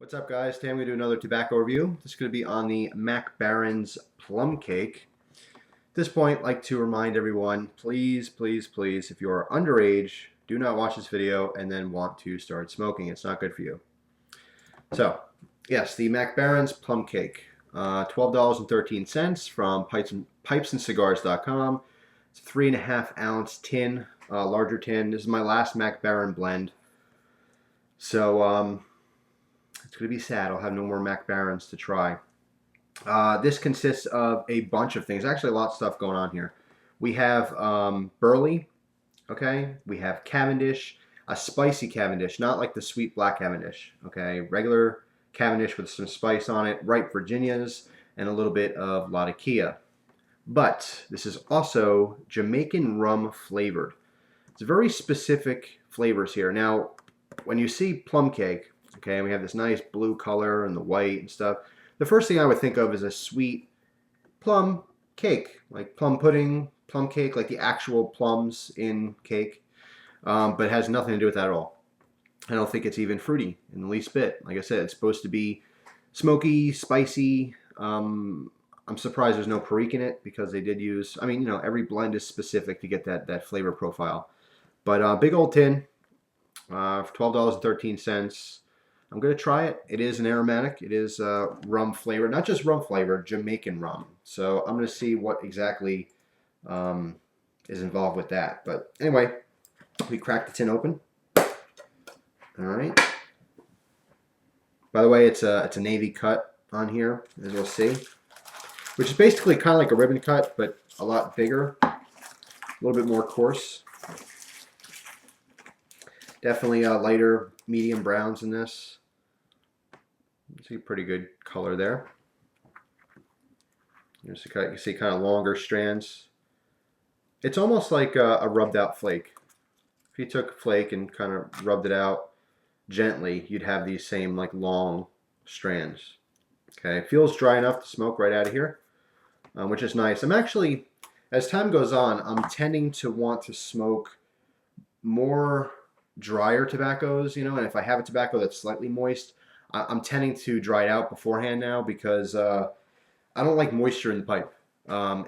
What's up, guys? Today I'm going to do another tobacco review. This is going to be on the MacBaren's Plum Cake. At this point, I'd like to remind everyone, please, please, please, if you are underage, do not watch this video and then want to start smoking. It's not good for you. So, yes, the MacBaren's Plum Cake. $12.13 from pipesandcigars.com. It's a 3.5 ounce tin, larger tin. This is my last MacBaren blend. So, it's going to be sad. I'll have no more MacBarens to try. This consists of a bunch of things. Actually, a lot of stuff going on here. We have Burley, okay? We have Cavendish, a spicy Cavendish, not like the sweet black Cavendish, okay? Regular Cavendish with some spice on it, ripe Virginias, and a little bit of Latakia. But this is also Jamaican rum flavored. It's very specific flavors here. Now, when you see plum cake, okay, and we have this nice blue color and the white and stuff, the first thing I would think of is a sweet plum cake, like plum pudding, plum cake, like the actual plums in cake, but it has nothing to do with that at all. I don't think it's even fruity in the least bit. Like I said, it's supposed to be smoky, spicy. I'm surprised there's no perique in it because they did use, I mean, you know, every blend is specific to get that flavor profile. But big old tin for $12.13. I'm going to try it. It is an aromatic. It is rum flavor, not just rum flavor, Jamaican rum. So I'm going to see what exactly is involved with that. But anyway, we cracked the tin open. All right. By the way, it's a navy cut on here, as you'll see, which is basically kind of like a ribbon cut, but a lot bigger, a little bit more coarse. Definitely lighter, medium browns in this. You see pretty good color there. You see kind of longer strands. It's almost like a rubbed out flake. If you took a flake and kind of rubbed it out gently, you'd have these same like long strands. Okay, it feels dry enough to smoke right out of here, which is nice. I'm actually, as time goes on, I'm tending to want to smoke more drier tobaccos, you know, and if I have a tobacco that's slightly moist, I'm tending to dry it out beforehand now because I don't like moisture in the pipe.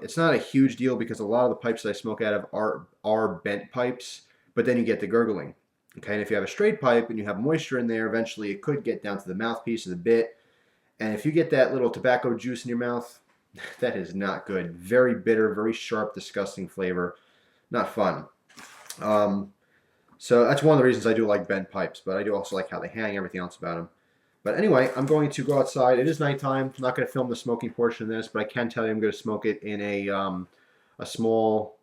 It's not a huge deal because a lot of the pipes that I smoke out of are bent pipes, but then you get the gurgling. Okay, and if you have a straight pipe and you have moisture in there, eventually it could get down to the mouthpiece of the bit. And if you get that little tobacco juice in your mouth, that is not good. Very bitter, very sharp, disgusting flavor. Not fun. So that's one of the reasons I do like bent pipes, but I do also like how they hang, everything else about them. But anyway, I'm going to go outside. It is nighttime. I'm not going to film the smoking portion of this, but I can tell you I'm going to smoke it in a small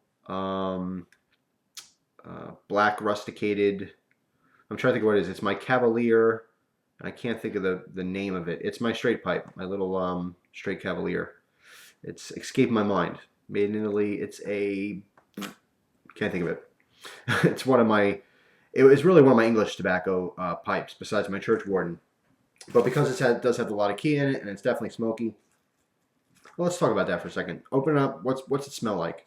black rusticated, I'm trying to think of what it is. It's my Cavalier, and I can't think of the name of it. It's my straight pipe, my little straight Cavalier. It's escaped my mind. Made in Italy. It's a, can't think of it. It's one of my, it was really one of my English tobacco pipes besides my church warden. But because it does have a lot of key in it and it's definitely smoky. Well, let's talk about that for a second. Open it up. What's it smell like?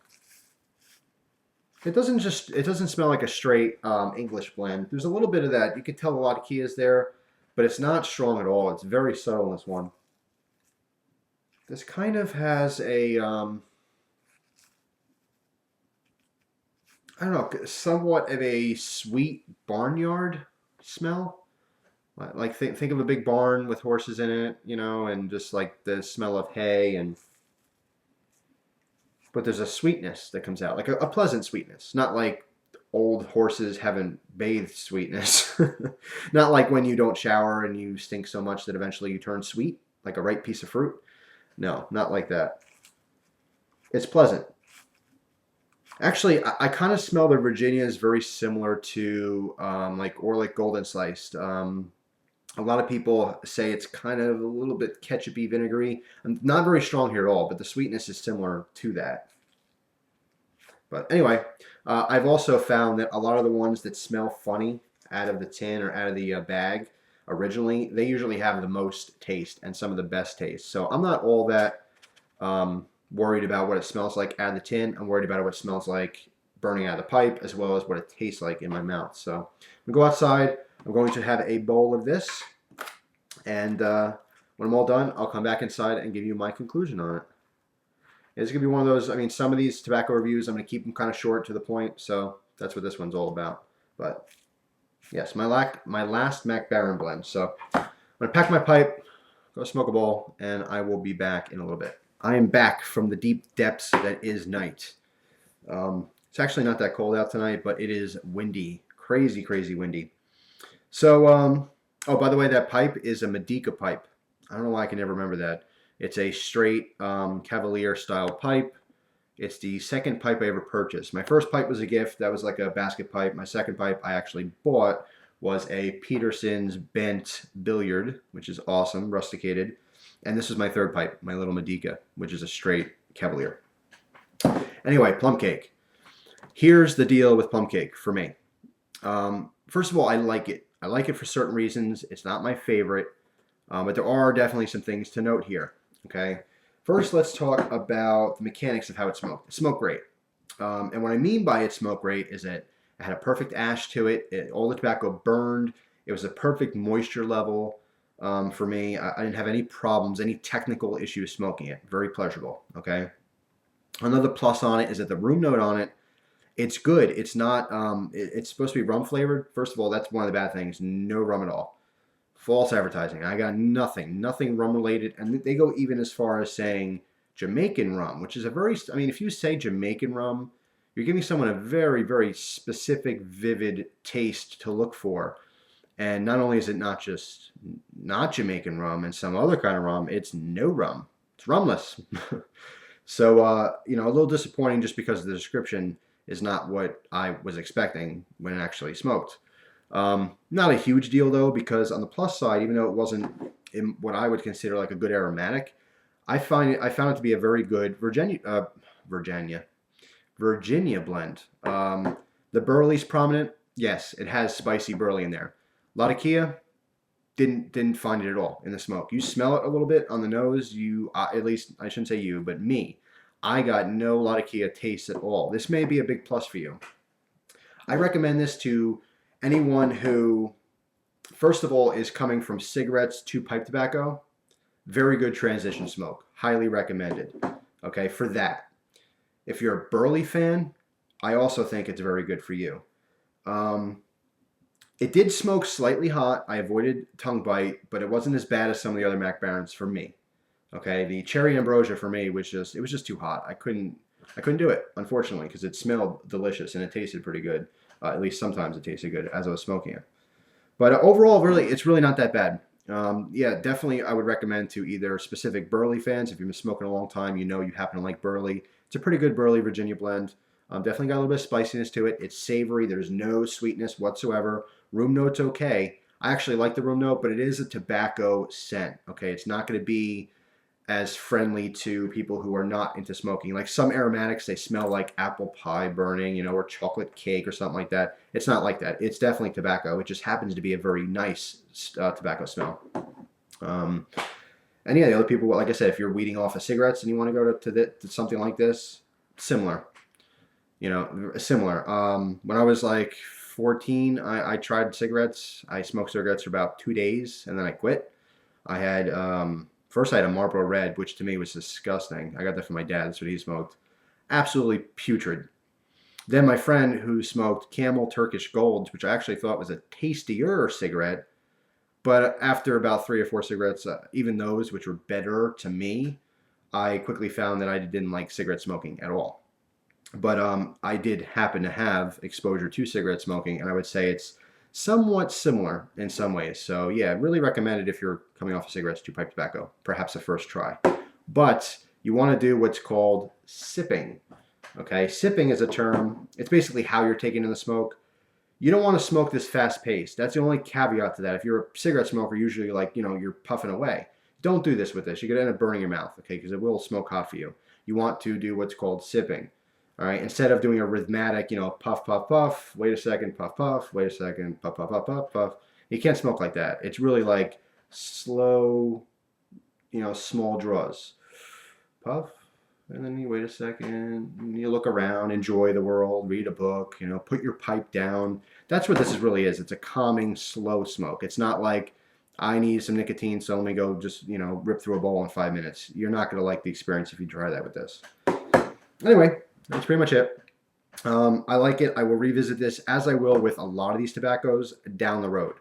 It doesn't smell like a straight English blend. There's a little bit of that. You can tell a lot of key is there, but it's not strong at all. It's very subtle in this one. This kind of has a I don't know, somewhat of a sweet barnyard smell. Like think of a big barn with horses in it, you know, and just like the smell of hay, and but there's a sweetness that comes out, like a pleasant sweetness, not like old horses haven't bathed sweetness. Not like when you don't shower and you stink so much that eventually you turn sweet, like a ripe piece of fruit. No, not like that. It's pleasant. Actually, I kind of smell the Virginias very similar to like Golden Sliced. A lot of people say it's kind of a little bit ketchupy, vinegary. Not very strong here at all, but the sweetness is similar to that. But anyway, I've also found that a lot of the ones that smell funny out of the tin or out of the bag originally, they usually have the most taste and some of the best taste. So I'm not all that worried about what it smells like out of the tin. I'm worried about what it smells like burning out of the pipe, as well as what it tastes like in my mouth. So I'm going to go outside. I'm going to have a bowl of this, And when I'm all done, I'll come back inside and give you my conclusion on it. It's going to be one of those, I mean, some of these tobacco reviews, I'm going to keep them kind of short to the point. So that's what this one's all about. But yes, my last MacBaren blend. So I'm going to pack my pipe, go smoke a bowl, and I will be back in a little bit. I am back from the deep depths that is night. It's actually not that cold out tonight, but it is windy. Crazy, crazy windy. So, oh, by the way, that pipe is a Medica pipe. I don't know why I can never remember that. It's a straight Cavalier style pipe. It's the second pipe I ever purchased. My first pipe was a gift. That was like a basket pipe. My second pipe I actually bought was a Peterson's bent billiard, which is awesome, rusticated. And this is my third pipe, my little Medica, which is a straight Cavalier. Anyway, plum cake. Here's the deal with plum cake for me. First of all, I like it. I like it for certain reasons. It's not my favorite, but there are definitely some things to note here. Okay. First, let's talk about the mechanics of how it smoked. It smoked great. And what I mean by it smoked great is that it had a perfect ash to it. All the tobacco burned. It was a perfect moisture level for me. I didn't have any problems, any technical issues smoking it. Very pleasurable. Okay. Another plus on it is that the room note on it, it's good. It's not, it's supposed to be rum flavored. First of all, that's one of the bad things. No rum at all. False advertising. I got nothing rum related. And they go even as far as saying Jamaican rum, which is a very, I mean, if you say Jamaican rum, you're giving someone a very, very specific, vivid taste to look for. And not only is it not just not Jamaican rum and some other kind of rum, it's no rum. It's rumless. So, you know, a little disappointing just because the description is not what I was expecting when it actually smoked. Not a huge deal though, because on the plus side, even though it wasn't in what I would consider like a good aromatic, I found it to be a very good Virginia blend. The Burley's prominent. Yes, it has spicy Burley in there. Latakia didn't find it at all in the smoke. You smell it a little bit on the nose. You at least I shouldn't say you, but me. I got no Latakia taste at all. This may be a big plus for you. I recommend this to anyone who, first of all, is coming from cigarettes to pipe tobacco. Very good transition smoke. Highly recommended. Okay, for that. If you're a Burley fan, I also think it's very good for you. It did smoke slightly hot. I avoided tongue bite, but it wasn't as bad as some of the other MacBarens for me. Okay, the cherry ambrosia for me was just too hot. I couldn't do it, unfortunately, because it smelled delicious and it tasted pretty good. At least sometimes it tasted good as I was smoking it. But overall, really, it's really not that bad. Yeah, definitely I would recommend to either specific Burley fans. If you've been smoking a long time, you know you happen to like Burley. It's a pretty good Burley Virginia blend. Definitely got a little bit of spiciness to it. It's savory. There's no sweetness whatsoever. Room note's okay. I actually like the room note, but it is a tobacco scent. Okay, it's not going to be as friendly to people who are not into smoking. Like some aromatics, they smell like apple pie burning, you know, or chocolate cake or something like that. It's not like that. It's definitely tobacco. It just happens to be a very nice tobacco smell. And yeah, the other people, like I said, if you're weeding off of cigarettes and you want to go to something like this, similar. You know, similar. When I was like 14, I tried cigarettes. I smoked cigarettes for about 2 days and then I quit. I had, first I had a Marlboro Red, which to me was disgusting. I got that from my dad. That's what he smoked. Absolutely putrid. Then my friend who smoked Camel Turkish Golds, which I actually thought was a tastier cigarette. But after about 3 or 4 cigarettes, even those, which were better to me, I quickly found that I didn't like cigarette smoking at all. But I did happen to have exposure to cigarette smoking, and I would say it's somewhat similar in some ways. So yeah, really recommend it if you're coming off of cigarettes to pipe tobacco, perhaps a first try. But you want to do what's called sipping. Okay, sipping is a term. It's basically how you're taking in the smoke. You don't want to smoke this fast paced. That's the only caveat to that. If you're a cigarette smoker, usually like, you know, you're puffing away. Don't do this with this. You're going to end up burning your mouth, okay, because it will smoke hot for you. You want to do what's called sipping. All right, instead of doing a rhythmic, you know, puff, puff, puff, wait a second, puff, puff, wait a second, puff, puff, puff, puff, puff. You can't smoke like that. It's really like slow, you know, small draws. Puff, and then you wait a second, you look around, enjoy the world, read a book, you know, put your pipe down. That's what this really is. It's a calming, slow smoke. It's not like I need some nicotine, so let me go just, you know, rip through a bowl in 5 minutes. You're not going to like the experience if you try that with this. Anyway, that's pretty much it. I like it. I will revisit this, as I will with a lot of these tobaccos down the road.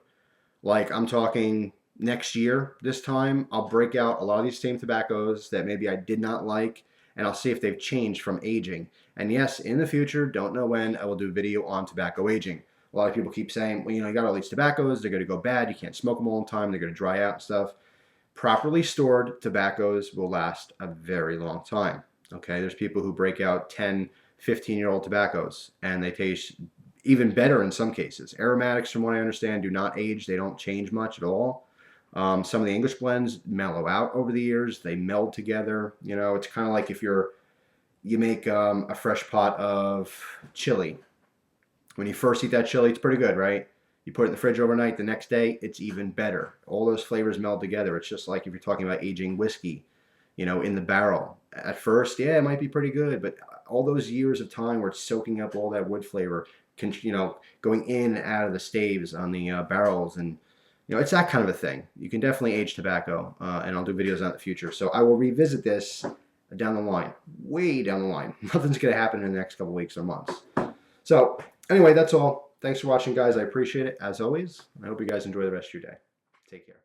Like, I'm talking next year, this time, I'll break out a lot of these same tobaccos that maybe I did not like, and I'll see if they've changed from aging. And yes, in the future, don't know when, I will do a video on tobacco aging. A lot of people keep saying, well, you know, you got all these tobaccos, they're going to go bad, you can't smoke them all the time, they're going to dry out and stuff. Properly stored tobaccos will last a very long time. Okay, there's people who break out 10, 15-year-old tobaccos, and they taste even better in some cases. Aromatics, from what I understand, do not age. They don't change much at all. Some of the English blends mellow out over the years. They meld together. You know, it's kind of like if you make a fresh pot of chili. When you first eat that chili, it's pretty good, right? You put it in the fridge overnight, the next day, it's even better. All those flavors meld together. It's just like if you're talking about aging whiskey, you know, in the barrel. At first, yeah, it might be pretty good, but all those years of time where it's soaking up all that wood flavor, you know, going in and out of the staves on the barrels, and you know, it's that kind of a thing. You can definitely age tobacco, and I'll do videos on it in the future. So I will revisit this down the line, way down the line. Nothing's going to happen in the next couple weeks or months. So anyway, that's all. Thanks for watching, guys. I appreciate it, as always. I hope you guys enjoy the rest of your day. Take care.